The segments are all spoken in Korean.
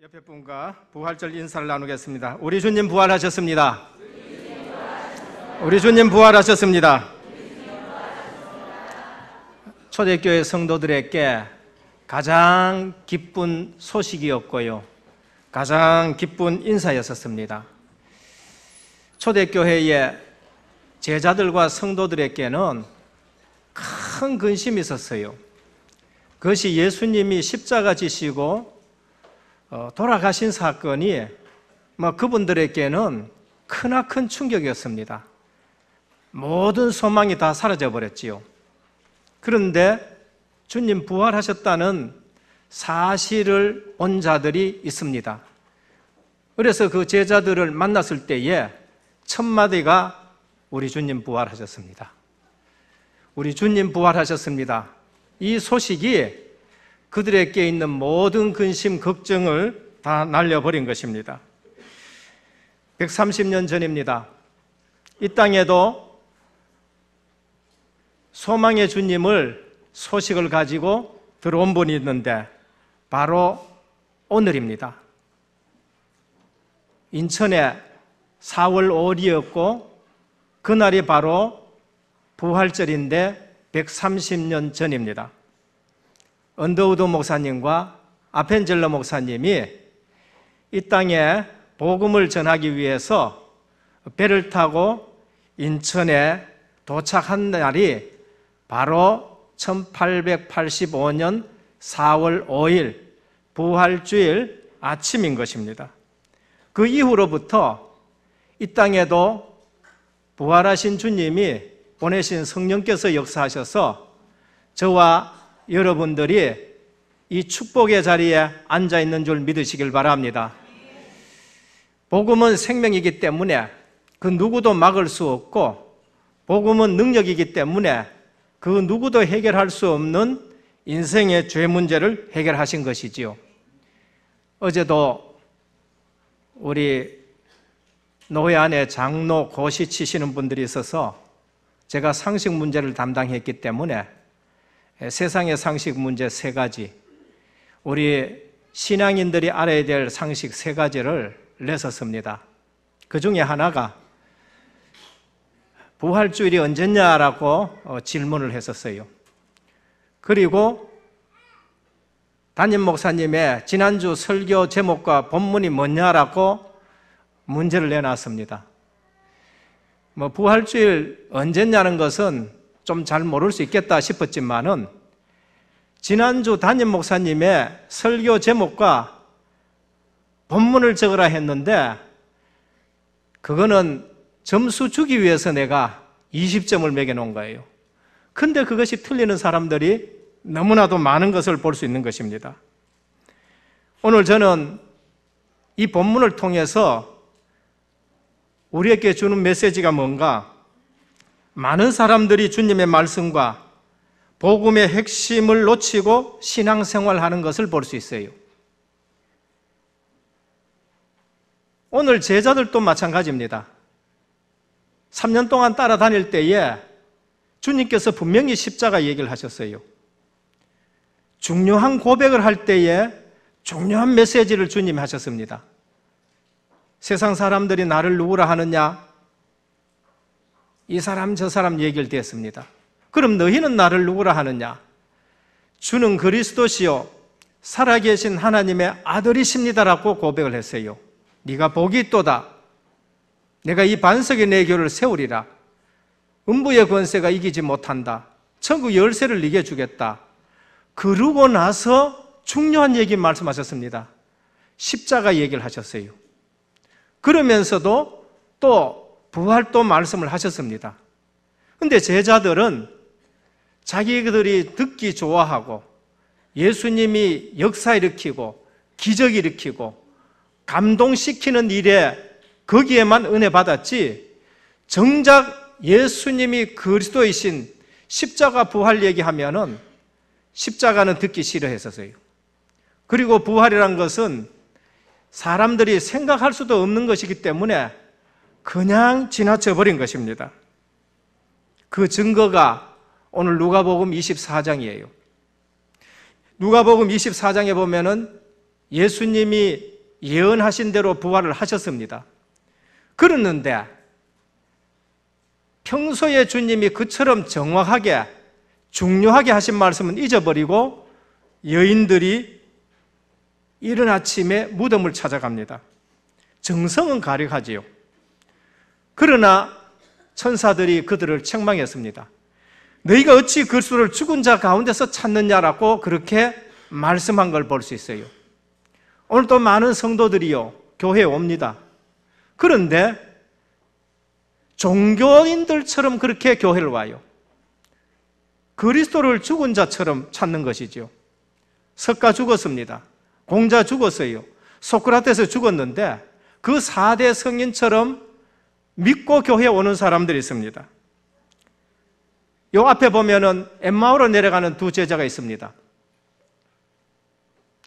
옆에 분과 부활절 인사를 나누겠습니다. 우리 주님 부활하셨습니다. 우리 주님 부활하셨습니다. 초대교회 성도들에게 가장 기쁜 소식이었고요, 가장 기쁜 인사였었습니다. 초대교회의 제자들과 성도들에게는 큰 근심이 있었어요. 그것이 예수님이 십자가 지시고 돌아가신 사건이 그분들에게는 크나큰 충격이었습니다. 모든 소망이 다 사라져버렸지요. 그런데 주님 부활하셨다는 사실을 온 자들이 있습니다. 그래서 그 제자들을 만났을 때에 첫 마디가 우리 주님 부활하셨습니다. 우리 주님 부활하셨습니다. 이 소식이 그들에게 있는 모든 근심, 걱정을 다 날려버린 것입니다. 130년 전입니다. 이 땅에도 소망의 주님을 소식을 가지고 들어온 분이 있는데 바로 오늘입니다. 인천에 4월 5일이었고 그날이 바로 부활절인데 130년 전입니다. 언더우드 목사님과 아펜젤러 목사님이 이 땅에 복음을 전하기 위해서 배를 타고 인천에 도착한 날이 바로 1885년 4월 5일 부활주일 아침인 것입니다. 그 이후로부터 이 땅에도 부활하신 주님이 보내신 성령께서 역사하셔서 저와 여러분들이 이 축복의 자리에 앉아 있는 줄 믿으시길 바랍니다. 복음은 생명이기 때문에 그 누구도 막을 수 없고, 복음은 능력이기 때문에 그 누구도 해결할 수 없는 인생의 죄 문제를 해결하신 것이지요. 어제도 우리 노회 안에 장로 고시 치시는 분들이 있어서 제가 상식 문제를 담당했기 때문에 세상의 상식 문제 3가지, 우리 신앙인들이 알아야 될 상식 3가지를 냈었습니다. 그 중에 하나가 부활주일이 언제냐라고 질문을 했었어요. 그리고 담임 목사님의 지난주 설교 제목과 본문이 뭐냐라고 문제를 내놨습니다. 부활주일 언제냐는 것은 좀 잘 모를 수 있겠다 싶었지만은 지난주 담임 목사님의 설교 제목과 본문을 적으라 했는데 그거는 점수 주기 위해서 내가 20점을 매겨놓은 거예요. 근데 그것이 틀리는 사람들이 너무나도 많은 것을 볼 수 있는 것입니다. 오늘 저는 이 본문을 통해서 우리에게 주는 메시지가 뭔가, 많은 사람들이 주님의 말씀과 복음의 핵심을 놓치고 신앙생활하는 것을 볼 수 있어요. 오늘 제자들도 마찬가지입니다. 3년 동안 따라다닐 때에 주님께서 분명히 십자가 얘기를 하셨어요. 중요한 고백을 할 때에 중요한 메시지를 주님이 하셨습니다. 세상 사람들이 나를 누구라 하느냐, 이 사람 저 사람 얘기를 했습니다. 그럼 너희는 나를 누구라 하느냐? 주는 그리스도시요 살아계신 하나님의 아들이십니다라고 고백을 했어요. 네가 복이 있도다. 내가 이 반석에 내 교를 세우리라. 음부의 권세가 이기지 못한다. 천국 열쇠를 네게 주겠다. 그러고 나서 중요한 얘기 말씀하셨습니다. 십자가 얘기를 하셨어요. 그러면서도 또 부활도 말씀을 하셨습니다. 그런데 제자들은 자기들이 듣기 좋아하고 예수님이 역사 일으키고 기적 일으키고 감동시키는 일에 거기에만 은혜 받았지, 정작 예수님이 그리스도이신 십자가 부활 얘기하면은 십자가는 듣기 싫어했었어요. 그리고 부활이란 것은 사람들이 생각할 수도 없는 것이기 때문에 그냥 지나쳐 버린 것입니다. 그 증거가 오늘 누가복음 24장이에요. 누가복음 24장에 보면은 예수님이 예언하신 대로 부활을 하셨습니다. 그랬는데 평소에 주님이 그처럼 정확하게 중요하게 하신 말씀은 잊어버리고 여인들이 이른 아침에 무덤을 찾아갑니다. 정성은 가력하지요. 그러나 천사들이 그들을 책망했습니다. 너희가 어찌 그리스도를 죽은 자 가운데서 찾느냐라고 그렇게 말씀한 걸 볼 수 있어요. 오늘도 많은 성도들이요 교회에 옵니다. 그런데 종교인들처럼 그렇게 교회를 와요. 그리스도를 죽은 자처럼 찾는 것이죠. 석가 죽었습니다. 공자 죽었어요. 소크라테스 죽었는데 그 4대 성인처럼 믿고 교회에 오는 사람들이 있습니다. 요 앞에 보면은 엠마오로 내려가는 두 제자가 있습니다.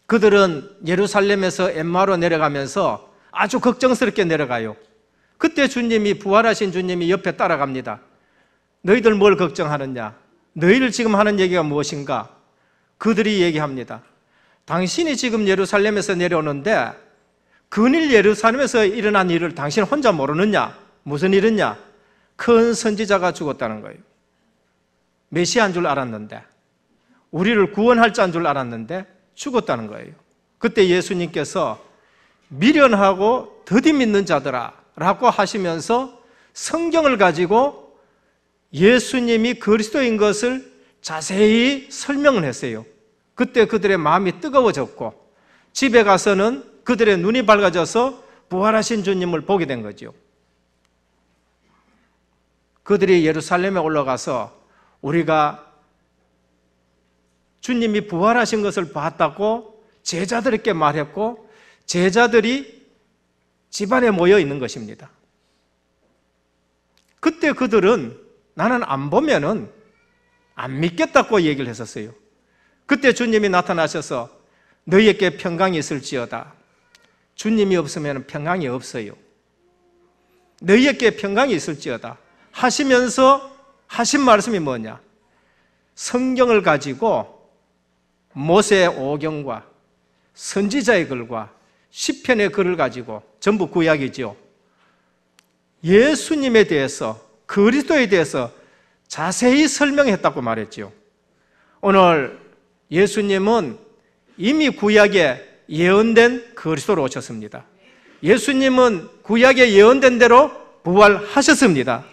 그들은 예루살렘에서 엠마오로 내려가면서 아주 걱정스럽게 내려가요. 그때 주님이, 부활하신 주님이 옆에 따라갑니다. 너희들 뭘 걱정하느냐? 너희들 지금 하는 얘기가 무엇인가? 그들이 얘기합니다. 당신이 지금 예루살렘에서 내려오는데 근일 예루살렘에서 일어난 일을 당신 혼자 모르느냐? 무슨 일이냐? 큰 선지자가 죽었다는 거예요. 메시아인 줄 알았는데, 우리를 구원할 자인 줄 알았는데 죽었다는 거예요. 그때 예수님께서 미련하고 더디 믿는 자들아 라고 하시면서 성경을 가지고 예수님이 그리스도인 것을 자세히 설명을 했어요. 그때 그들의 마음이 뜨거워졌고 집에 가서는 그들의 눈이 밝아져서 부활하신 주님을 보게 된 거죠. 그들이 예루살렘에 올라가서 우리가 주님이 부활하신 것을 봤다고 제자들에게 말했고 제자들이 집안에 모여 있는 것입니다. 그때 그들은 나는 안 보면은 안 믿겠다고 얘기를 했었어요. 그때 주님이 나타나셔서 너희에게 평강이 있을지어다. 주님이 없으면 평강이 없어요. 너희에게 평강이 있을지어다 하시면서 하신 말씀이 뭐냐? 성경을 가지고 모세의 오경과 선지자의 글과 시편의 글을 가지고 전부 구약이죠. 예수님에 대해서, 그리스도에 대해서 자세히 설명했다고 말했죠. 오늘 예수님은 이미 구약에 예언된 그리스도로 오셨습니다. 예수님은 구약에 예언된 대로 부활하셨습니다.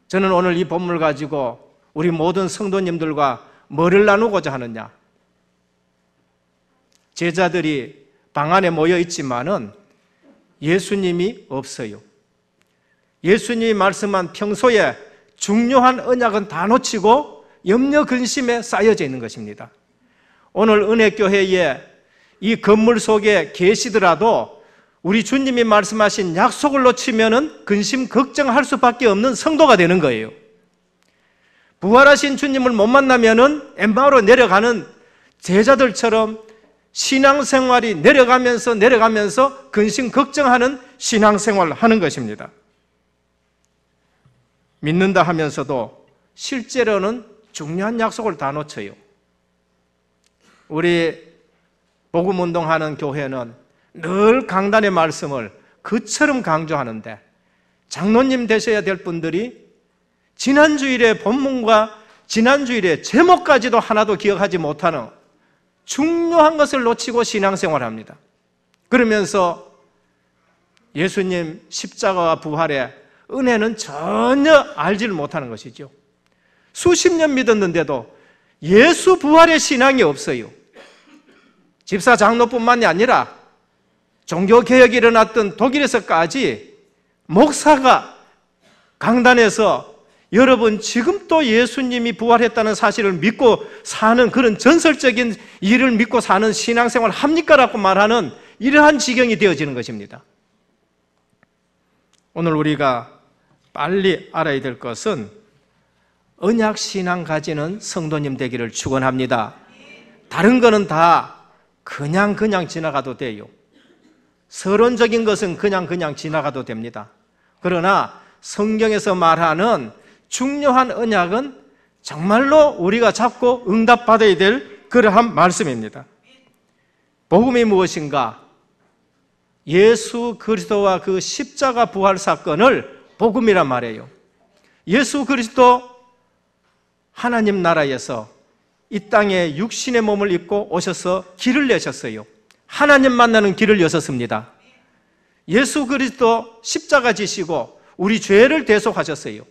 저는 오늘 이 본문을 가지고 우리 모든 성도님들과 뭐를 나누고자 하느냐? 제자들이 방 안에 모여 있지만은 예수님이 없어요. 예수님이 말씀한 평소에 중요한 언약은 다 놓치고 염려 근심에 쌓여져 있는 것입니다. 오늘 은혜교회에 이 건물 속에 계시더라도 우리 주님이 말씀하신 약속을 놓치면은 근심 걱정할 수밖에 없는 성도가 되는 거예요. 부활하신 주님을 못 만나면은 엠마오로 내려가는 제자들처럼 신앙생활이 내려가면서 근심 걱정하는 신앙생활을 하는 것입니다. 믿는다 하면서도 실제로는 중요한 약속을 다 놓쳐요. 우리 복음운동하는 교회는 늘 강단의 말씀을 그처럼 강조하는데 장로님 되셔야 될 분들이 지난주일의 본문과 지난주일의 제목까지도 하나도 기억하지 못하는 중요한 것을 놓치고 신앙생활을 합니다. 그러면서 예수님 십자가와 부활의 은혜는 전혀 알지를 못하는 것이죠. 수십 년 믿었는데도 예수 부활의 신앙이 없어요. 집사 장로뿐만이 아니라 종교개혁이 일어났던 독일에서까지 목사가 강단에서 여러분 지금 또 예수님이 부활했다는 사실을 믿고 사는 그런 전설적인 일을 믿고 사는 신앙생활을 합니까? 라고 말하는 이러한 지경이 되어지는 것입니다. 오늘 우리가 빨리 알아야 될 것은 언약신앙 가지는 성도님 되기를 축원합니다. 다른 거는 다 그냥 지나가도 돼요. 서론적인 것은 그냥 지나가도 됩니다. 그러나 성경에서 말하는 중요한 언약은 정말로 우리가 잡고 응답받아야 될 그러한 말씀입니다. 복음이 무엇인가? 예수 그리스도와 그 십자가 부활 사건을 복음이란 말이에요. 예수 그리스도 하나님 나라에서 이 땅에 육신의 몸을 입고 오셔서 길을 내셨어요. 하나님 만나는 길을 여셨습니다. 예수 그리스도 십자가 지시고 우리 죄를 대속하셨어요.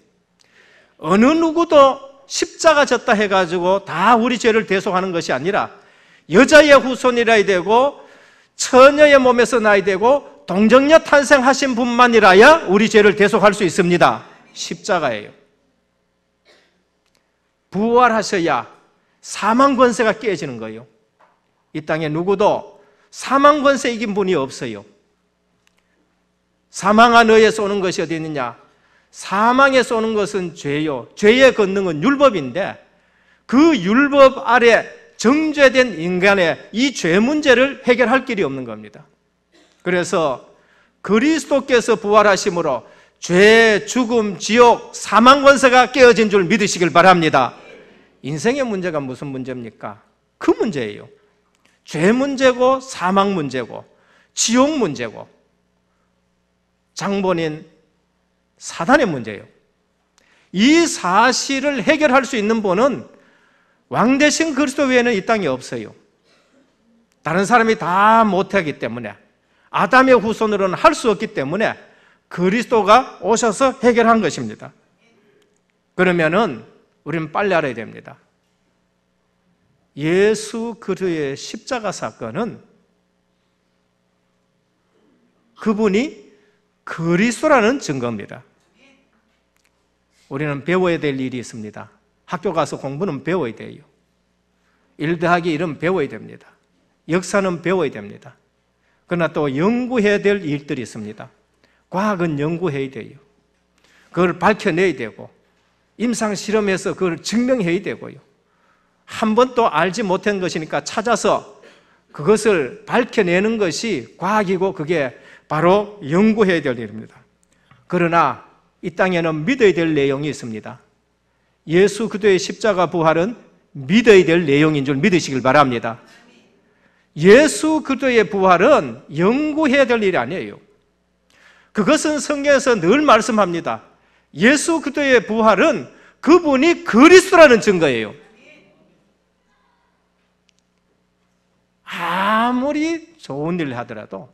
어느 누구도 십자가 졌다 해가지고 다 우리 죄를 대속하는 것이 아니라 여자의 후손이라야 되고 처녀의 몸에서 나야 되고 동정녀 탄생하신 분만이라야 우리 죄를 대속할 수 있습니다. 십자가예요. 부활하셔야 사망 권세가 깨지는 거예요. 이 땅에 누구도 사망 권세 이긴 분이 없어요. 사망한 너에서 오는 것이 어디 있느냐? 사망에서 오는 것은 죄요. 죄의 권능은 율법인데 그 율법 아래 정죄된 인간의 이 죄 문제를 해결할 길이 없는 겁니다. 그래서 그리스도께서 부활하심으로 죄, 죽음, 지옥, 사망 권세가 깨어진 줄 믿으시길 바랍니다. 인생의 문제가 무슨 문제입니까? 그 문제예요. 죄 문제고 사망 문제고 지옥 문제고 장본인 사단의 문제예요. 이 사실을 해결할 수 있는 분은 왕 대신 그리스도 외에는 이 땅에 없어요. 다른 사람이 다 못하기 때문에, 아담의 후손으로는 할 수 없기 때문에 그리스도가 오셔서 해결한 것입니다. 그러면은 우리는 빨리 알아야 됩니다. 예수 그리스도의 십자가 사건은 그분이 그리스도라는 증거입니다. 우리는 배워야 될 일이 있습니다. 학교 가서 공부는 배워야 돼요. 1 더하기 1은 배워야 됩니다. 역사는 배워야 됩니다. 그러나 또 연구해야 될 일들이 있습니다. 과학은 연구해야 돼요. 그걸 밝혀내야 되고 임상실험에서 그걸 증명해야 되고요. 한 번 또 알지 못한 것이니까 찾아서 그것을 밝혀내는 것이 과학이고 그게 바로 연구해야 될 일입니다. 그러나 이 땅에는 믿어야 될 내용이 있습니다. 예수 그리스도의 십자가 부활은 믿어야 될 내용인 줄 믿으시길 바랍니다. 예수 그리스도의 부활은 연구해야 될 일이 아니에요. 그것은 성경에서 늘 말씀합니다. 예수 그리스도의 부활은 그분이 그리스도라는 증거예요. 아무리 좋은 일을 하더라도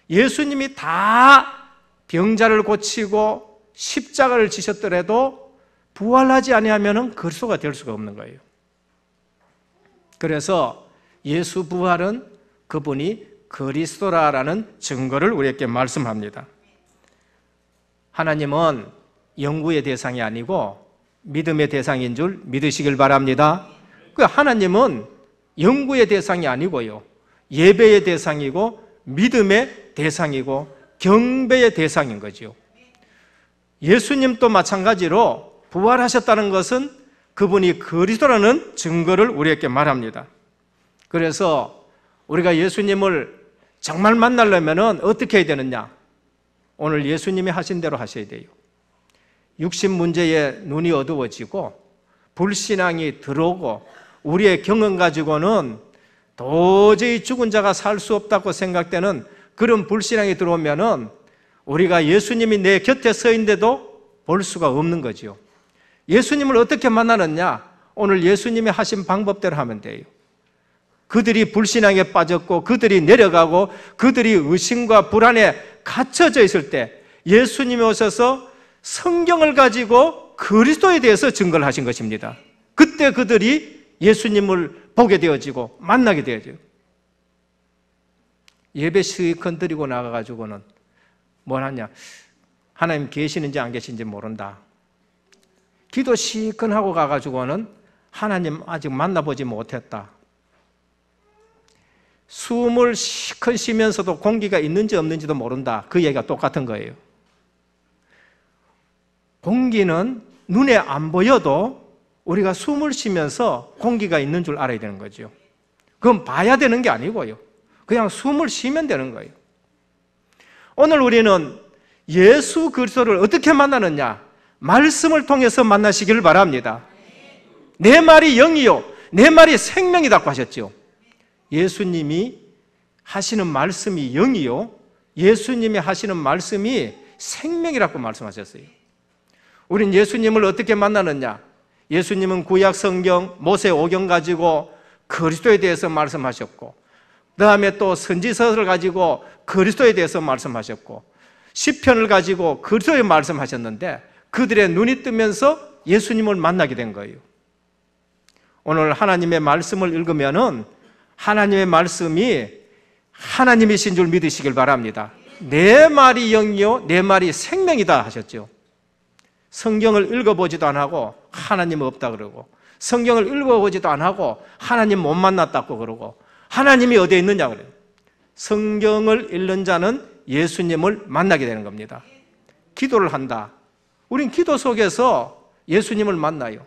예수님이 다 병자를 고치고 십자가를 지셨더라도 부활하지 아니하면 그리스도가 될 수가 없는 거예요. 그래서 예수 부활은 그분이 그리스도라는 증거를 우리에게 말씀합니다. 하나님은 연구의 대상이 아니고 믿음의 대상인 줄 믿으시길 바랍니다. 하나님은 연구의 대상이 아니고요, 예배의 대상이고 믿음의 대상이고 경배의 대상인 거죠. 예수님도 마찬가지로 부활하셨다는 것은 그분이 그리스도라는 증거를 우리에게 말합니다. 그래서 우리가 예수님을 정말 만나려면 어떻게 해야 되느냐? 오늘 예수님이 하신 대로 하셔야 돼요. 육신 문제에 눈이 어두워지고 불신앙이 들어오고 우리의 경험 가지고는 도저히 죽은 자가 살 수 없다고 생각되는 그런 불신앙이 들어오면은 우리가 예수님이 내 곁에 서 있는데도 볼 수가 없는 거죠. 예수님을 어떻게 만나느냐? 오늘 예수님이 하신 방법대로 하면 돼요. 그들이 불신앙에 빠졌고 그들이 내려가고 그들이 의심과 불안에 갇혀져 있을 때 예수님이 오셔서 성경을 가지고 그리스도에 대해서 증거를 하신 것입니다. 그때 그들이 예수님을 보게 되어지고 만나게 되어져요. 예배 시컨 드리고 나가가지고는 뭘 하냐? 하나님 계시는지 안 계신지 모른다. 기도 시컨 하고 가가지고는 하나님 아직 만나보지 못했다. 숨을 시컨 쉬면서도 공기가 있는지 없는지도 모른다. 그 얘기가 똑같은 거예요. 공기는 눈에 안 보여도 우리가 숨을 쉬면서 공기가 있는 줄 알아야 되는 거죠. 그건 봐야 되는 게 아니고요, 그냥 숨을 쉬면 되는 거예요. 오늘 우리는 예수 그리스도를 어떻게 만나느냐? 말씀을 통해서 만나시기를 바랍니다. 내 말이 영이요 내 말이 생명이라고 하셨죠. 예수님이 하시는 말씀이 영이요, 예수님이 하시는 말씀이 생명이라고 말씀하셨어요. 우린 예수님을 어떻게 만나느냐? 예수님은 구약 성경 모세 오경 가지고 그리스도에 대해서 말씀하셨고, 그 다음에 또 선지서를 가지고 그리스도에 대해서 말씀하셨고, 시편을 가지고 그리스도에 말씀하셨는데 그들의 눈이 뜨면서 예수님을 만나게 된 거예요. 오늘 하나님의 말씀을 읽으면은 하나님의 말씀이 하나님이신 줄 믿으시길 바랍니다. 내 말이 영이요 내 말이 생명이다 하셨죠. 성경을 읽어보지도 안 하고 하나님 없다 그러고, 성경을 읽어보지도 안 하고 하나님 못 만났다고 그러고, 하나님이 어디에 있느냐 그래요. 성경을 읽는 자는 예수님을 만나게 되는 겁니다. 기도를 한다. 우린 기도 속에서 예수님을 만나요.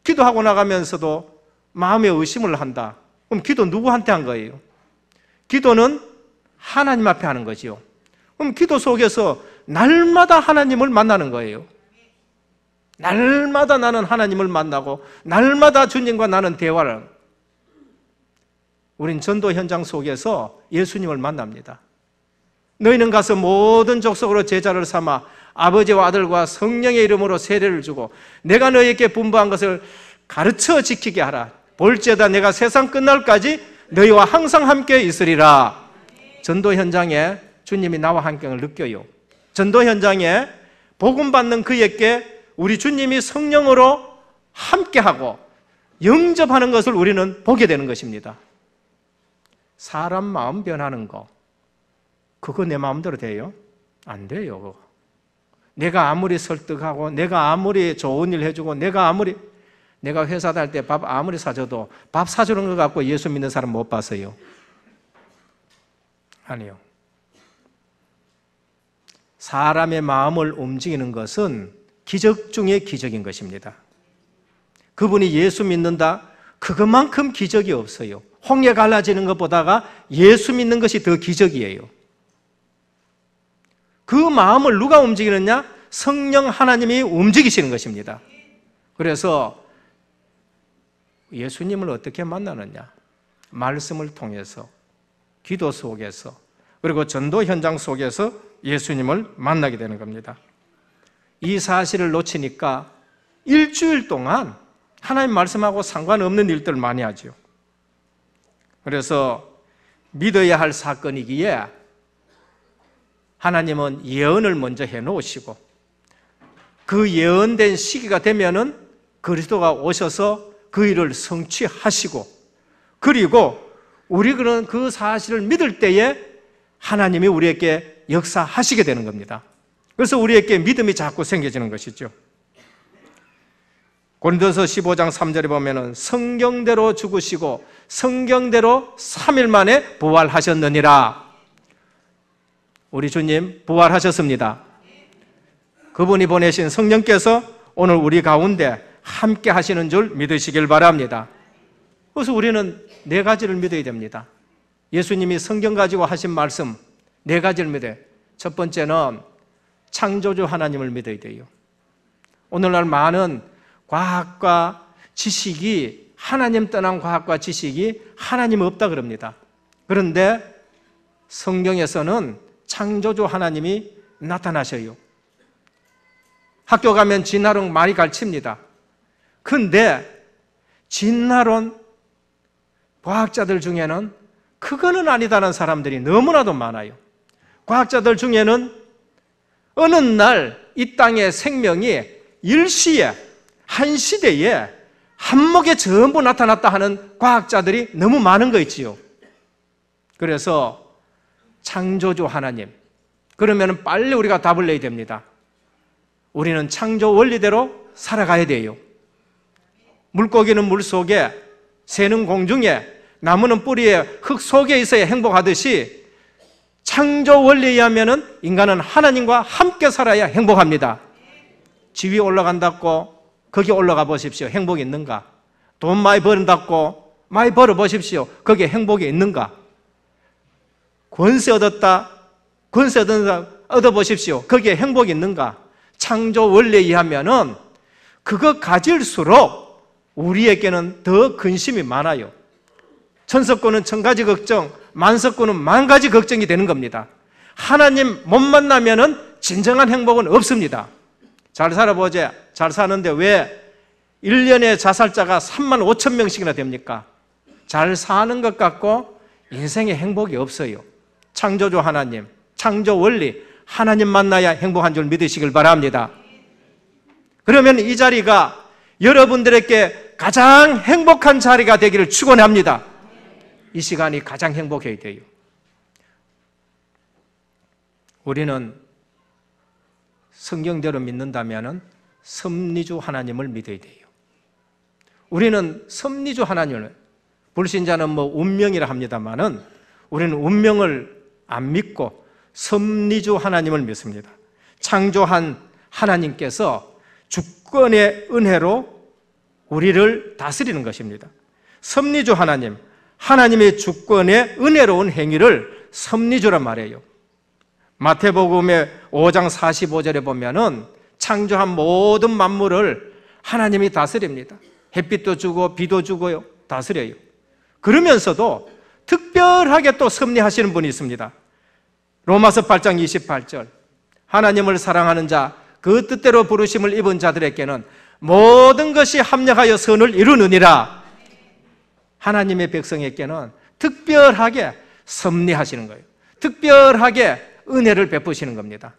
기도하고 나가면서도 마음의 의심을 한다. 그럼 기도 누구한테 한 거예요? 기도는 하나님 앞에 하는 거지요. 그럼 기도 속에서 날마다 하나님을 만나는 거예요. 날마다 나는 하나님을 만나고 날마다 주님과 나는 대화를. 우린 전도 현장 속에서 예수님을 만납니다. 너희는 가서 모든 족속으로 제자를 삼아 아버지와 아들과 성령의 이름으로 세례를 주고 내가 너희에게 분부한 것을 가르쳐 지키게 하라. 볼지어다 내가 세상 끝날까지 너희와 항상 함께 있으리라. 전도 현장에 주님이 나와 함께를 느껴요. 전도 현장에 복음 받는 그에게 우리 주님이 성령으로 함께하고 영접하는 것을 우리는 보게 되는 것입니다. 사람 마음 변하는 거, 그거 내 마음대로 돼요? 안 돼요. 그거. 내가 아무리 설득하고 내가 아무리 좋은 일 해주고 내가 회사 다닐 때 밥 아무리 사줘도 밥 사주는 거 갖고 예수 믿는 사람 못 봤어요. 아니요. 사람의 마음을 움직이는 것은 기적 중에 기적인 것입니다. 그분이 예수 믿는다? 그것만큼 기적이 없어요. 홍해 갈라지는 것보다가 예수 믿는 것이 더 기적이에요. 그 마음을 누가 움직이느냐? 성령 하나님이 움직이시는 것입니다. 그래서 예수님을 어떻게 만나느냐? 말씀을 통해서, 기도 속에서, 그리고 전도 현장 속에서 예수님을 만나게 되는 겁니다. 이 사실을 놓치니까 일주일 동안 하나님 말씀하고 상관없는 일들을 많이 하죠. 그래서 믿어야 할 사건이기에 하나님은 예언을 먼저 해놓으시고 그 예언된 시기가 되면은 그리스도가 오셔서 그 일을 성취하시고, 그리고 우리는 그 사실을 믿을 때에 하나님이 우리에게 역사하시게 되는 겁니다. 그래서 우리에게 믿음이 자꾸 생겨지는 것이죠. 고린도서 15장 3절에 보면은 성경대로 죽으시고 성경대로 3일 만에 부활하셨느니라. 우리 주님 부활하셨습니다. 그분이 보내신 성령께서 오늘 우리 가운데 함께 하시는 줄 믿으시길 바랍니다. 그래서 우리는 네 가지를 믿어야 됩니다. 예수님이 성경 가지고 하신 말씀 네 가지를 믿어요. 첫 번째는 창조주 하나님을 믿어야 돼요. 오늘날 많은 과학과 지식이, 하나님 떠난 과학과 지식이 하나님 없다 그럽니다. 그런데 성경에서는 창조주 하나님이 나타나셔요. 학교 가면 진화론 많이 가르칩니다. 근데 진화론 과학자들 중에는 그거는 아니다는 사람들이 너무나도 많아요. 과학자들 중에는 어느 날 이 땅의 생명이 일시에 한 시대에 한목에 전부 나타났다 하는 과학자들이 너무 많은 거 있지요. 그래서 창조주 하나님, 그러면 빨리 우리가 답을 내야 됩니다. 우리는 창조 원리대로 살아가야 돼요. 물고기는 물속에, 새는 공중에, 나무는 뿌리에, 흙 속에 있어야 행복하듯이 창조 원리에 의하면 인간은 하나님과 함께 살아야 행복합니다. 지위 올라간다고 거기 올라가 보십시오. 행복이 있는가? 돈 많이 버는다고 많이 벌어 보십시오. 거기에 행복이 있는가? 권세 얻었다, 권세 얻어 보십시오. 거기에 행복이 있는가? 창조 원리에 의하면은 그거 가질수록 우리에게는 더 근심이 많아요. 천석고는 천가지 걱정, 만석고는 만가지 걱정이 되는 겁니다. 하나님 못 만나면은 진정한 행복은 없습니다. 잘 살아보자. 잘 사는데 왜 1년에 자살자가 3만 5천 명씩이나 됩니까? 잘 사는 것 같고 인생에 행복이 없어요. 창조주 하나님, 창조 원리, 하나님 만나야 행복한 줄 믿으시길 바랍니다. 그러면 이 자리가 여러분들에게 가장 행복한 자리가 되기를 축원합니다. 이 시간이 가장 행복해야 돼요. 우리는 성경대로 믿는다면 섭리주 하나님을 믿어야 돼요. 우리는 섭리주 하나님을, 불신자는 운명이라 합니다만은 우리는 운명을 안 믿고 섭리주 하나님을 믿습니다. 창조한 하나님께서 주권의 은혜로 우리를 다스리는 것입니다. 섭리주 하나님, 하나님의 주권의 은혜로운 행위를 섭리주란 말이에요. 마태복음의 5장 45절에 보면은 창조한 모든 만물을 하나님이 다스립니다. 햇빛도 주고 비도 주고요, 다스려요. 그러면서도 특별하게 또 섭리하시는 분이 있습니다. 로마서 8장 28절, 하나님을 사랑하는 자, 그 뜻대로 부르심을 입은 자들에게는 모든 것이 합력하여 선을 이루느니라. 하나님의 백성에게는 특별하게 섭리하시는 거예요. 특별하게 은혜를 베푸시는 겁니다.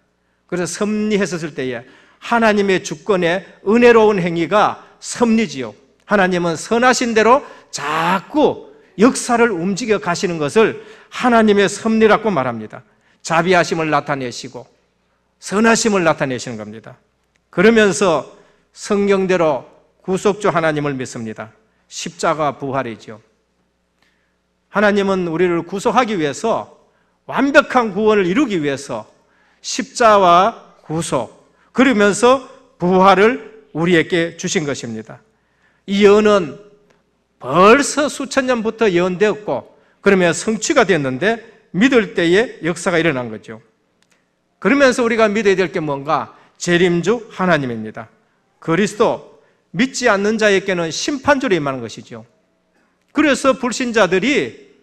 그래서 섭리했었을 때에 하나님의 주권의 은혜로운 행위가 섭리지요. 하나님은 선하신 대로 자꾸 역사를 움직여 가시는 것을 하나님의 섭리라고 말합니다. 자비하심을 나타내시고 선하심을 나타내시는 겁니다. 그러면서 성경대로 구속주 하나님을 믿습니다. 십자가 부활이죠. 하나님은 우리를 구속하기 위해서, 완벽한 구원을 이루기 위해서 십자와 구속, 그러면서 부활을 우리에게 주신 것입니다. 이 예언은 벌써 수천 년부터 예언되었고, 그러면 성취가 됐는데 믿을 때에 역사가 일어난 거죠. 그러면서 우리가 믿어야 될 게 뭔가? 재림주 하나님입니다. 그리스도, 믿지 않는 자에게는 심판주로 임하는 것이죠. 그래서 불신자들이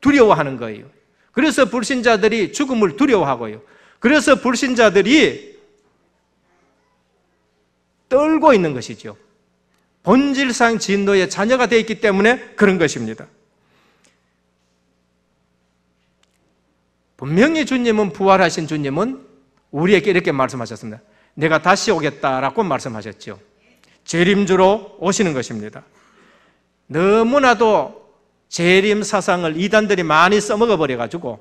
두려워하는 거예요. 그래서 불신자들이 죽음을 두려워하고요. 그래서 불신자들이 떨고 있는 것이죠. 본질상 진노의 자녀가 되어 있기 때문에 그런 것입니다. 분명히 주님은, 부활하신 주님은 우리에게 이렇게 말씀하셨습니다. 내가 다시 오겠다라고 말씀하셨죠. 재림주로 오시는 것입니다. 너무나도 재림 사상을 이단들이 많이 써먹어 버려가지고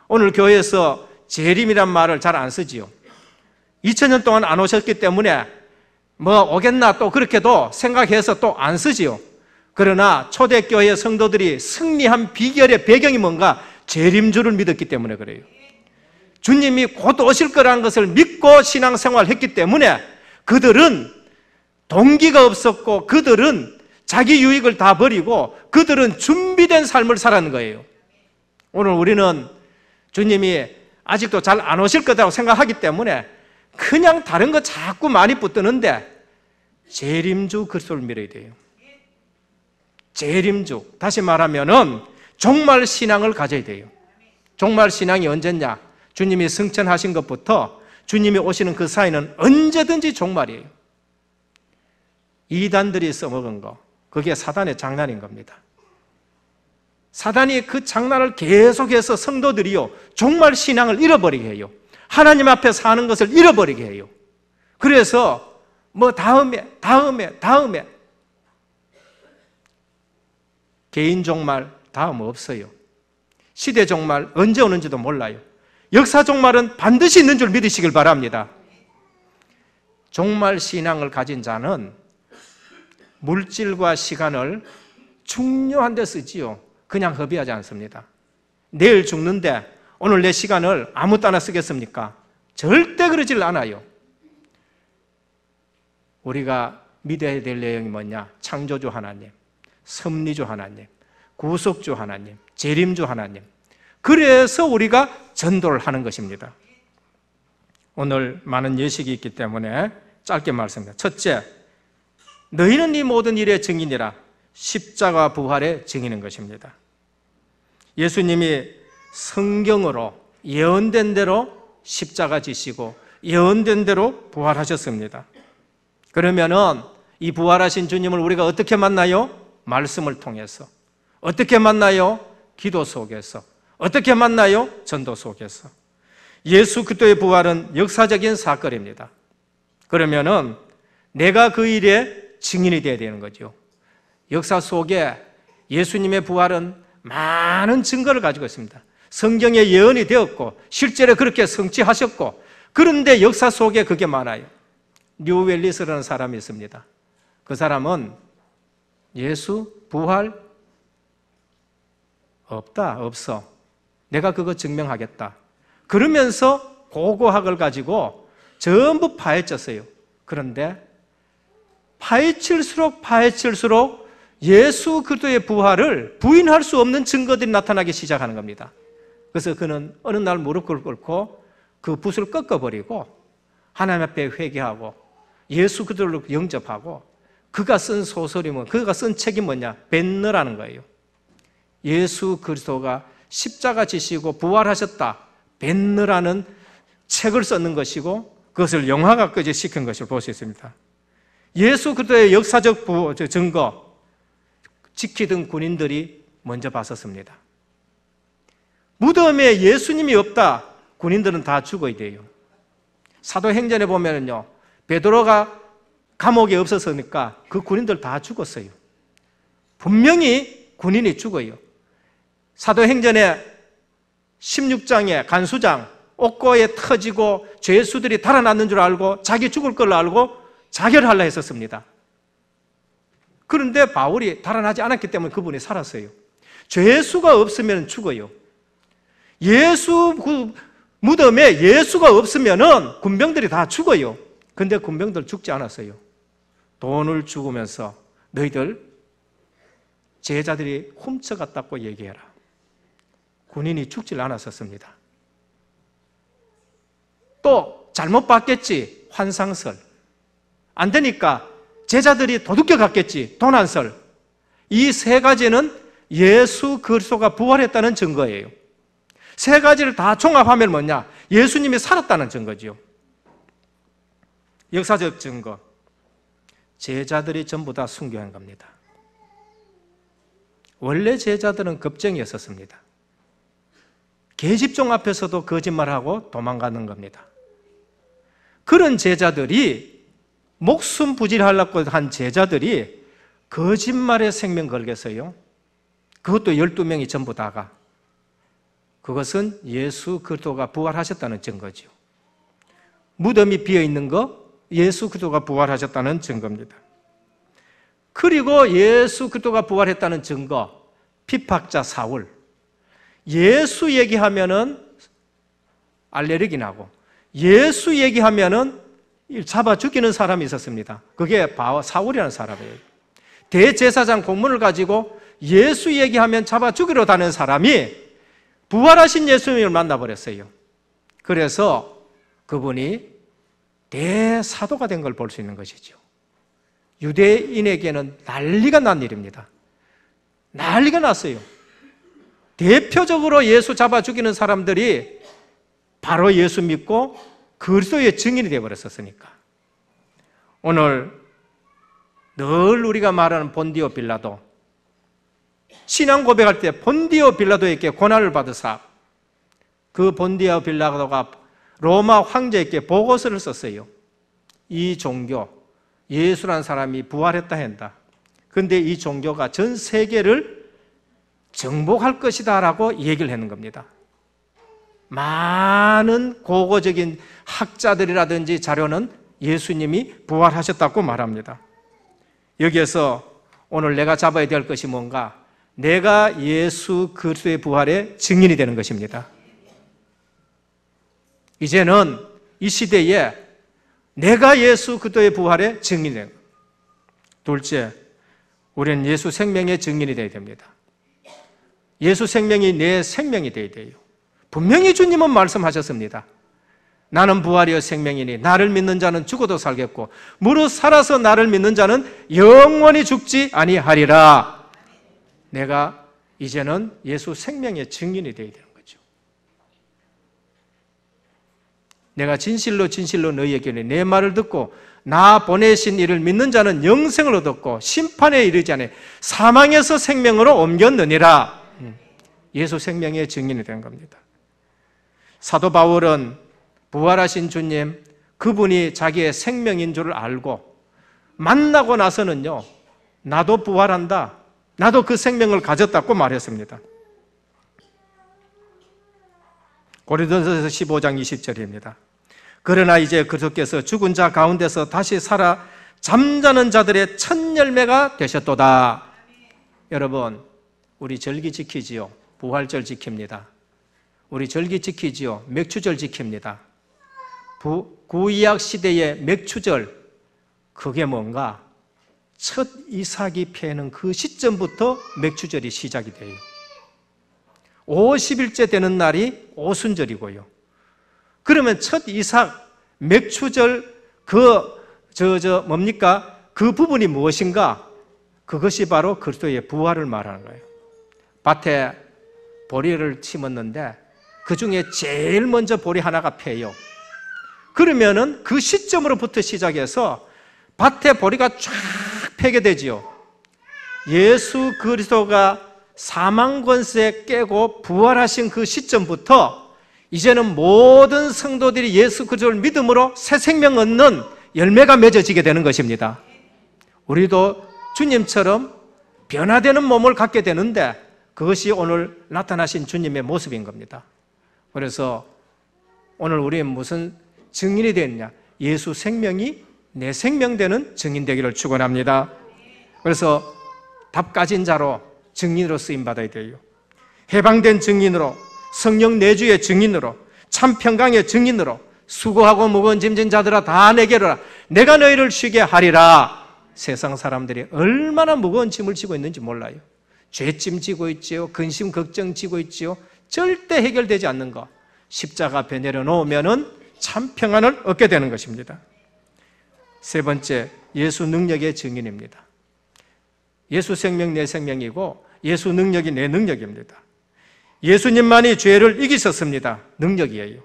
오늘 교회에서 재림이란 말을 잘 안 쓰지요. 2000년 동안 안 오셨기 때문에 오겠나 또 그렇게도 생각해서 또 안 쓰지요. 그러나 초대교회 성도들이 승리한 비결의 배경이 뭔가? 재림주를 믿었기 때문에 그래요. 주님이 곧 오실 거라는 것을 믿고 신앙생활을 했기 때문에 그들은 동기가 없었고, 그들은 자기 유익을 다 버리고 그들은 준비된 삶을 살았는 거예요. 오늘 우리는 주님이 아직도 잘 안 오실 거라고 생각하기 때문에 그냥 다른 거 자꾸 많이 붙드는데 재림주 그리스도를 믿어야 돼요. 재림주, 다시 말하면은 종말 신앙을 가져야 돼요. 종말 신앙이 언제냐? 주님이 승천하신 것부터 주님이 오시는 그 사이는 언제든지 종말이에요. 이단들이 써먹은 거, 그게 사단의 장난인 겁니다. 사단이 그 장난을 계속해서 성도들이요, 종말 신앙을 잃어버리게 해요. 하나님 앞에 사는 것을 잃어버리게 해요. 그래서 다음에 개인 종말 다음 없어요. 시대 종말 언제 오는지도 몰라요. 역사 종말은 반드시 있는 줄 믿으시길 바랍니다. 종말 신앙을 가진 자는 물질과 시간을 중요한 데 쓰지요. 그냥 허비하지 않습니다. 내일 죽는데 오늘 내 시간을 아무 때나 쓰겠습니까? 절대 그러질 않아요. 우리가 믿어야 될 내용이 뭐냐? 창조주 하나님, 섭리주 하나님, 구속주 하나님, 재림주 하나님. 그래서 우리가 전도를 하는 것입니다. 오늘 많은 예식이 있기 때문에 짧게 말씀합니다. 첫째, 너희는 이 모든 일의 증인이라. 십자가 부활의 증인인 것입니다. 예수님이 성경으로 예언된 대로 십자가 지시고 예언된 대로 부활하셨습니다. 그러면은 이 부활하신 주님을 우리가 어떻게 만나요? 말씀을 통해서. 어떻게 만나요? 기도 속에서. 어떻게 만나요? 전도 속에서. 예수 그리스도의 부활은 역사적인 사건입니다. 그러면은 내가 그 일에 증인이 되어야 되는 거죠. 역사 속에 예수님의 부활은 많은 증거를 가지고 있습니다. 성경에 예언이 되었고 실제로 그렇게 성취하셨고, 그런데 역사 속에 그게 많아요. 뉴웰리스라는 사람이 있습니다. 그 사람은 예수 부활 없어. 내가 그거 증명하겠다. 그러면서 고고학을 가지고 전부 파헤쳤어요. 그런데 파헤칠수록 예수 그리스도의 부활을 부인할 수 없는 증거들이 나타나기 시작하는 겁니다. 그래서 그는 어느 날 무릎을 꿇고 그 붓을 꺾어버리고 하나님 앞에 회개하고 예수 그리스도를 영접하고, 그가 쓴 소설이 그가 쓴 책이 뭐냐? 벤너라는 거예요. 예수 그리스도가 십자가 지시고 부활하셨다, 벤너라는 책을 썼는 것이고 그것을 영화화까지 시킨 것을 볼 수 있습니다. 예수 그리스도의 역사적 증거 지키던 군인들이 먼저 봤었습니다. 무덤에 예수님이 없다, 군인들은 다 죽어야 돼요. 사도행전에 보면은요, 베드로가 감옥에 없었으니까 그 군인들 다 죽었어요. 분명히 군인이 죽어요. 사도행전에 16장에 간수장 옥고에 터지고 죄수들이 달아났는 줄 알고 자기 죽을 걸 알고 자결하려 했었습니다. 그런데 바울이 달아나지 않았기 때문에 그분이 살았어요. 죄수가 없으면 죽어요. 무덤에 예수가 없으면 군병들이 다 죽어요. 근데 군병들 죽지 않았어요. 돈을 죽으면서 너희들 제자들이 훔쳐갔다고 얘기해라. 군인이 죽질 않았었습니다. 또 잘못 봤겠지, 환상설. 안 되니까 제자들이 도둑겨 갔겠지, 도난설. 이 세 가지는 예수 그리스도가 부활했다는 증거예요. 세 가지를 다 종합하면 뭐냐? 예수님이 살았다는 증거죠. 역사적 증거. 제자들이 전부 다 순교한 겁니다. 원래 제자들은 겁쟁이였었습니다. 계집종 앞에서도 거짓말하고 도망가는 겁니다. 그런 제자들이, 목숨 부질하려고 한 제자들이 거짓말에 생명 걸겠어요? 그것도 12명이 전부 다가. 그것은 예수 그리스도가 부활하셨다는 증거죠. 무덤이 비어있는 거 예수 그리스도가 부활하셨다는 증거입니다. 그리고 예수 그리스도가 부활했다는 증거, 핍박자 사울. 예수 얘기하면은 알레르기 나고, 예수 얘기하면은 잡아 죽이는 사람이 있었습니다. 그게 사울이라는 사람이에요. 대제사장 공문을 가지고 예수 얘기하면 잡아 죽이러 다니는 사람이 부활하신 예수님을 만나버렸어요. 그래서 그분이 대사도가 된 걸 볼 수 있는 것이죠. 유대인에게는 난리가 난 일입니다. 난리가 났어요. 대표적으로 예수 잡아 죽이는 사람들이 바로 예수 믿고 그리스도의 증인이 되어버렸었으니까. 오늘 늘 우리가 말하는 본디오 빌라도, 신앙 고백할 때 본디오 빌라도에게 고난을 받으사 그 본디오 빌라도가 로마 황제에게 보고서를 썼어요. 이 종교, 예수라는 사람이 부활했다 한다. 그런데 이 종교가 전 세계를 정복할 것이다 라고 얘기를 하는 겁니다. 많은 고고적인 학자들이라든지 자료는 예수님이 부활하셨다고 말합니다. 여기에서 오늘 내가 잡아야 될 것이 뭔가? 내가 예수 그리스도의 부활의 증인이 되는 것입니다. 이제는 이 시대에 내가 예수 그리스도의 부활의 증인이 되는 거예요. 둘째, 우리는 예수 생명의 증인이 되어야 됩니다. 예수 생명이 내 생명이 되어야 돼요. 분명히 주님은 말씀하셨습니다. 나는 부활이요 생명이니 나를 믿는 자는 죽어도 살겠고 무릇 살아서 나를 믿는 자는 영원히 죽지 아니하리라. 내가 이제는 예수 생명의 증인이 되어야 되는 거죠. 내가 진실로 진실로 너희에게 이르노니 내 말을 듣고 나 보내신 이를 믿는 자는 영생을 얻었고 심판에 이르지 않아 사망에서 생명으로 옮겼느니라. 예수 생명의 증인이 된 겁니다. 사도 바울은 부활하신 주님, 그분이 자기의 생명인 줄 알고 만나고 나서는요, 나도 부활한다, 나도 그 생명을 가졌다고 말했습니다. 고린도전서 15장 20절입니다. 그러나 이제 그리스도께서 죽은 자 가운데서 다시 살아 잠자는 자들의 첫 열매가 되셨도다. 여러분, 우리 절기 지키지요. 부활절 지킵니다. 우리 절기 지키지요. 맥추절 지킵니다. 구약 시대의 맥추절, 그게 뭔가? 첫 이삭이 피는 그 시점부터 맥추절이 시작이 돼요. 50일째 되는 날이 오순절이고요. 그러면 첫 이삭, 맥추절, 뭡니까? 그 부분이 무엇인가? 그것이 바로 그리스도의 부활을 말하는 거예요. 밭에 보리를 심었는데 그 중에 제일 먼저 보리 하나가 펴요. 그러면은 그 시점으로부터 시작해서 밭에 보리가 쫙 펴게 되지요. 예수 그리스도가 사망 권세 깨고 부활하신 그 시점부터 이제는 모든 성도들이 예수 그리스도를 믿음으로 새 생명 얻는 열매가 맺어지게 되는 것입니다. 우리도 주님처럼 변화되는 몸을 갖게 되는데 그것이 오늘 나타나신 주님의 모습인 겁니다. 그래서 오늘 우리는 무슨 증인이 됐냐? 예수 생명이 내 생명 되는 증인 되기를 축원합니다. 그래서 답 가진 자로 증인으로 쓰임 받아야 돼요. 해방된 증인으로, 성령 내주의 증인으로, 참 평강의 증인으로, 수고하고 무거운 짐진 자들아 다 내게로 오라. 내가 너희를 쉬게 하리라. 세상 사람들이 얼마나 무거운 짐을 지고 있는지 몰라요. 죄짐 지고 있지요. 근심 걱정 지고 있지요. 절대 해결되지 않는 것. 십자가 앞에 내려놓으면은 참 평안을 얻게 되는 것입니다. 세 번째, 예수 능력의 증인입니다. 예수 생명 내 생명이고 예수 능력이 내 능력입니다. 예수님만이 죄를 이기셨습니다. 능력이에요.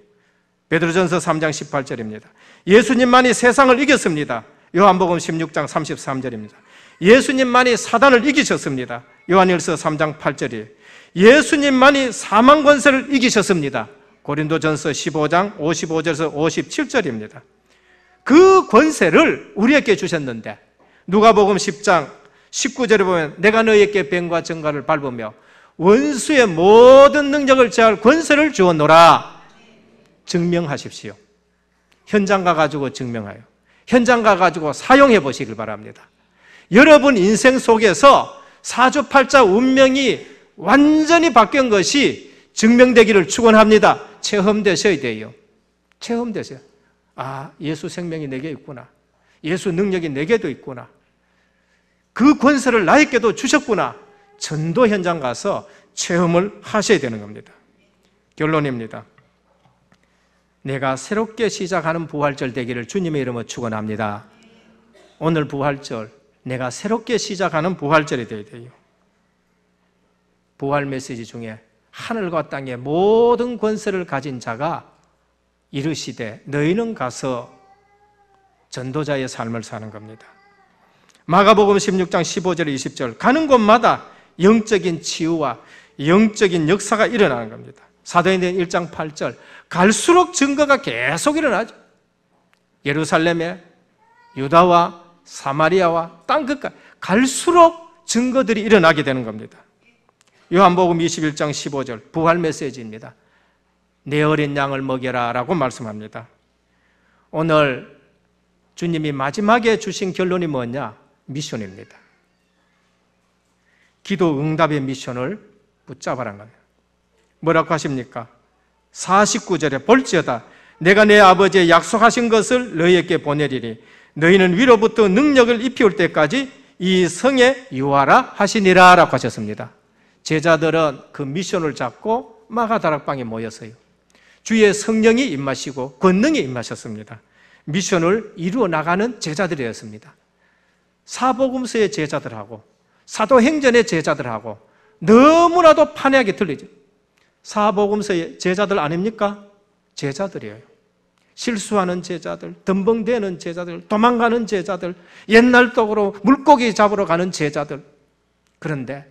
베드로전서 3장 18절입니다. 예수님만이 세상을 이겼습니다. 요한복음 16장 33절입니다. 예수님만이 사단을 이기셨습니다. 요한일서 3장 8절이에요. 예수님만이 사망 권세를 이기셨습니다. 고린도전서 15장 55절에서 57절입니다. 그 권세를 우리에게 주셨는데 누가복음 10장 19절에 보면 내가 너희에게 뱀과 정갈을 밟으며 원수의 모든 능력을 제할 권세를 주었노라. 증명하십시오. 현장 가가지고 증명하여 현장 가가지고 사용해 보시길 바랍니다. 여러분 인생 속에서 사주팔자 운명이 완전히 바뀐 것이 증명되기를 축원합니다. 체험되셔야 돼요. 체험되세요. 아, 예수 생명이 내게 있구나. 예수 능력이 내게도 있구나. 그 권세를 나에게도 주셨구나. 전도 현장 가서 체험을 하셔야 되는 겁니다. 결론입니다. 내가 새롭게 시작하는 부활절 되기를 주님의 이름으로 축원합니다. 오늘 부활절, 내가 새롭게 시작하는 부활절이 되어야 돼요. 부활 메시지 중에 하늘과 땅의 모든 권세를 가진 자가 이르시되 너희는 가서 전도자의 삶을 사는 겁니다. 마가복음 16장 15절 20절 가는 곳마다 영적인 치유와 영적인 역사가 일어나는 겁니다. 사도행전 1장 8절 갈수록 증거가 계속 일어나죠. 예루살렘에 유다와 사마리아와 땅 끝까지 갈수록 증거들이 일어나게 되는 겁니다. 요한복음 21장 15절 부활 메시지입니다. 내 어린 양을 먹여라 라고 말씀합니다. 오늘 주님이 마지막에 주신 결론이 뭐냐? 미션입니다. 기도 응답의 미션을 붙잡아라는 거예요. 뭐라고 하십니까? 49절에 볼지어다 내가 내 아버지의 약속하신 것을 너희에게 보내리니 너희는 위로부터 능력을 입혀올 때까지 이 성에 유하라 하시니라 라고 하셨습니다. 제자들은 그 미션을 잡고 마가다락방에 모였어요. 주의 성령이 임하시고 권능이 임하셨습니다. 미션을 이루어 나가는 제자들이었습니다. 사복음서의 제자들하고 사도행전의 제자들하고 너무나도 판이하게 틀리죠. 사복음서의 제자들 아닙니까? 제자들이에요. 실수하는 제자들, 덤벙대는 제자들, 도망가는 제자들, 옛날 떡으로 물고기 잡으러 가는 제자들. 그런데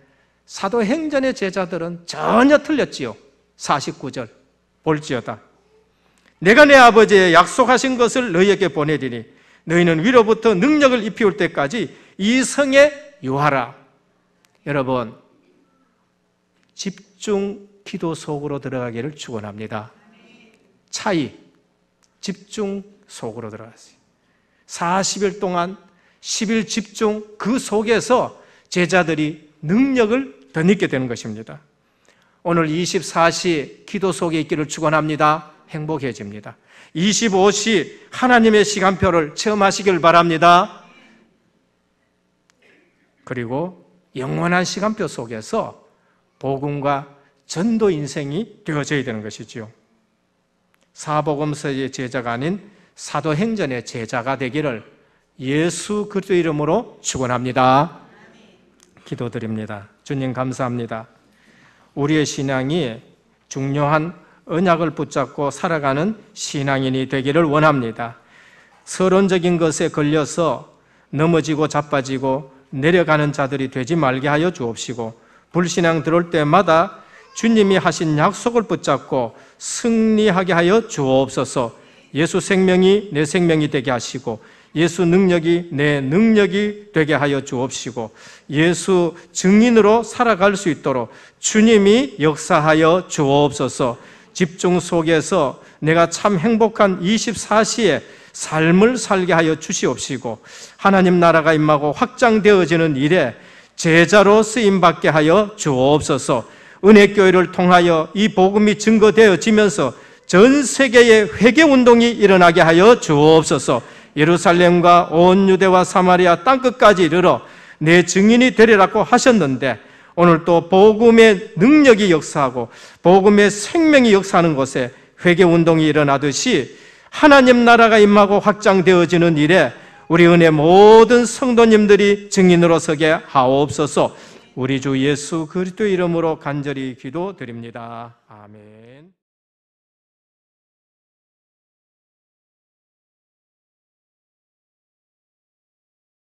사도행전의 제자들은 전혀 틀렸지요. 49절 볼지어다. 내가 내 아버지의 약속하신 것을 너희에게 보내리니 너희는 위로부터 능력을 입히올 때까지 이 성에 유하라. 여러분, 집중 기도 속으로 들어가기를 축원합니다. 차이, 집중 속으로 들어갔어요. 40일 동안 10일 집중, 그 속에서 제자들이 능력을 덧입게 되는 것입니다. 오늘 24시 기도 속에 있기를 축원합니다. 행복해집니다. 25시 하나님의 시간표를 체험하시길 바랍니다. 그리고 영원한 시간표 속에서 복음과 전도 인생이 되어져야 되는 것이지요. 사복음서의 제자가 아닌 사도행전의 제자가 되기를 예수 그리스도 이름으로 축원합니다. 기도드립니다. 주님 감사합니다. 우리의 신앙이 중요한 언약을 붙잡고 살아가는 신앙인이 되기를 원합니다. 서론적인 것에 걸려서 넘어지고 자빠지고 내려가는 자들이 되지 말게 하여 주옵시고, 불신앙 들어올 때마다 주님이 하신 약속을 붙잡고 승리하게 하여 주옵소서. 예수 생명이 내 생명이 되게 하시고 예수 능력이 내 능력이 되게 하여 주옵시고, 예수 증인으로 살아갈 수 있도록 주님이 역사하여 주옵소서. 집중 속에서 내가 참 행복한 24시의 삶을 살게 하여 주시옵시고, 하나님 나라가 임하고 확장되어지는 일에 제자로 쓰임받게 하여 주옵소서. 은혜교회를 통하여 이 복음이 증거되어지면서 전 세계의 회개운동이 일어나게 하여 주옵소서. 예루살렘과 온 유대와 사마리아 땅끝까지 이르러 내 증인이 되리라고 하셨는데, 오늘 또 복음의 능력이 역사하고 복음의 생명이 역사하는 곳에 회개운동이 일어나듯이 하나님 나라가 임하고 확장되어지는 일에 우리 은혜 모든 성도님들이 증인으로 서게 하옵소서. 우리 주 예수 그리스도 이름으로 간절히 기도드립니다. 아멘.